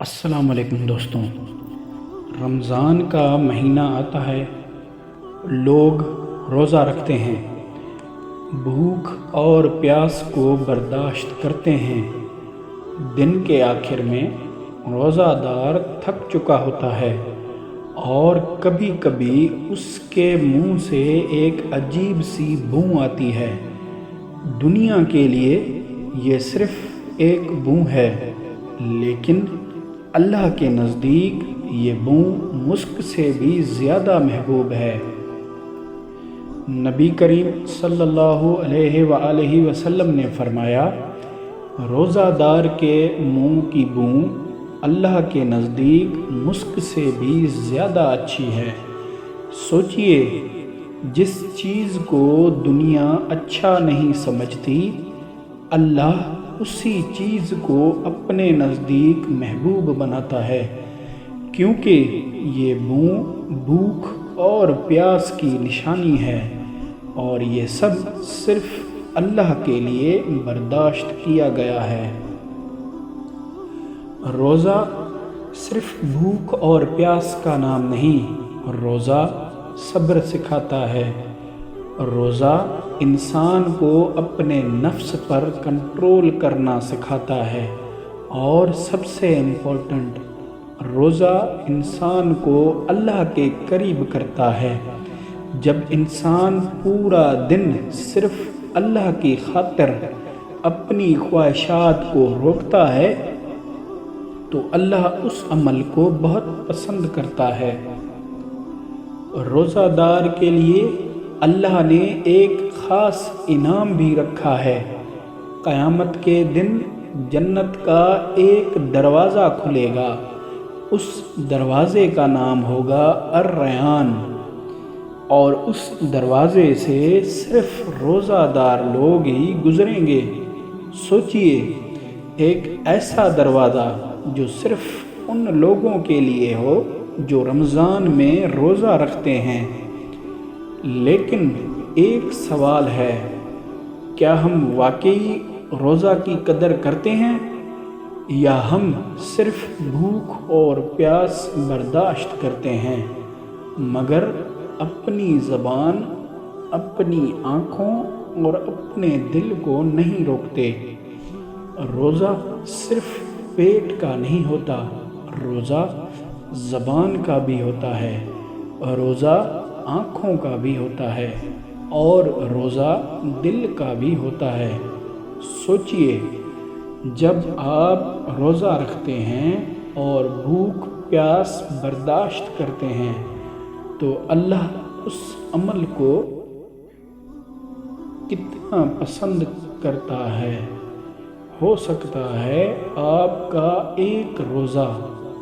السلام علیکم دوستوں، رمضان کا مہینہ آتا ہے، لوگ روزہ رکھتے ہیں، بھوک اور پیاس کو برداشت کرتے ہیں۔ دن کے آخر میں روزہ دار تھک چکا ہوتا ہے اور کبھی کبھی اس کے منہ سے ایک عجیب سی بو آتی ہے۔ دنیا کے لیے یہ صرف ایک بو ہے، لیکن اللہ کے نزدیک یہ بو مسک سے بھی زیادہ محبوب ہے۔ نبی کریم صلی اللہ علیہ وآلہ وسلم نے فرمایا، روزہ دار کے منہ کی بو اللہ کے نزدیک مسک سے بھی زیادہ اچھی ہے۔ سوچئے، جس چیز کو دنیا اچھا نہیں سمجھتی، اللہ اسی چیز کو اپنے نزدیک محبوب بناتا ہے، کیونکہ یہ بو بھوک اور پیاس کی نشانی ہے، اور یہ سب صرف اللہ کے لیے برداشت کیا گیا ہے۔ روزہ صرف بھوک اور پیاس کا نام نہیں، روزہ صبر سکھاتا ہے۔ روزہ انسان کو اپنے نفس پر کنٹرول کرنا سکھاتا ہے، اور سب سے امپورٹنٹ، روزہ انسان کو اللہ کے قریب کرتا ہے۔ جب انسان پورا دن صرف اللہ کی خاطر اپنی خواہشات کو روکتا ہے تو اللہ اس عمل کو بہت پسند کرتا ہے۔ روزہ دار کے لیے اللہ نے ایک خاص انعام بھی رکھا ہے۔ قیامت کے دن جنت کا ایک دروازہ کھلے گا، اس دروازے کا نام ہوگا الریان، اور اس دروازے سے صرف روزہ دار لوگ ہی گزریں گے۔ سوچئے، ایک ایسا دروازہ جو صرف ان لوگوں کے لیے ہو جو رمضان میں روزہ رکھتے ہیں۔ لیکن ایک سوال ہے، کیا ہم واقعی روزہ کی قدر کرتے ہیں، یا ہم صرف بھوک اور پیاس برداشت کرتے ہیں مگر اپنی زبان، اپنی آنکھوں اور اپنے دل کو نہیں روکتے؟ روزہ صرف پیٹ کا نہیں ہوتا، روزہ زبان کا بھی ہوتا ہے، روزہ آنکھوں کا بھی ہوتا ہے، اور روزہ دل کا بھی ہوتا ہے۔ سوچئے، جب آپ روزہ رکھتے ہیں اور بھوک پیاس برداشت کرتے ہیں تو اللہ اس عمل کو کتنا پسند کرتا ہے۔ ہو سکتا ہے آپ کا ایک روزہ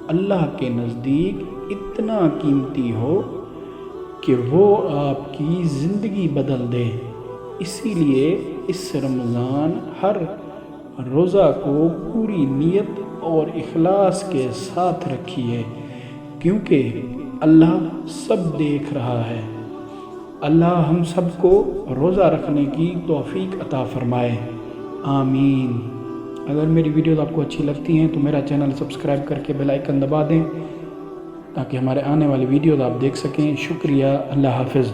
اللہ کے نزدیک اتنا قیمتی ہو کہ وہ آپ کی زندگی بدل دے۔ اسی لیے اس رمضان ہر روزہ کو پوری نیت اور اخلاص کے ساتھ رکھیے، کیونکہ اللہ سب دیکھ رہا ہے۔ اللہ ہم سب کو روزہ رکھنے کی توفیق عطا فرمائے، آمین۔ اگر میری ویڈیوز آپ کو اچھی لگتی ہیں تو میرا چینل سبسکرائب کر کے بیل آئیکن دبا دیں تاکہ ہمارے آنے والی ویڈیوز آپ دیکھ سکیں۔ شکریہ، اللہ حافظ۔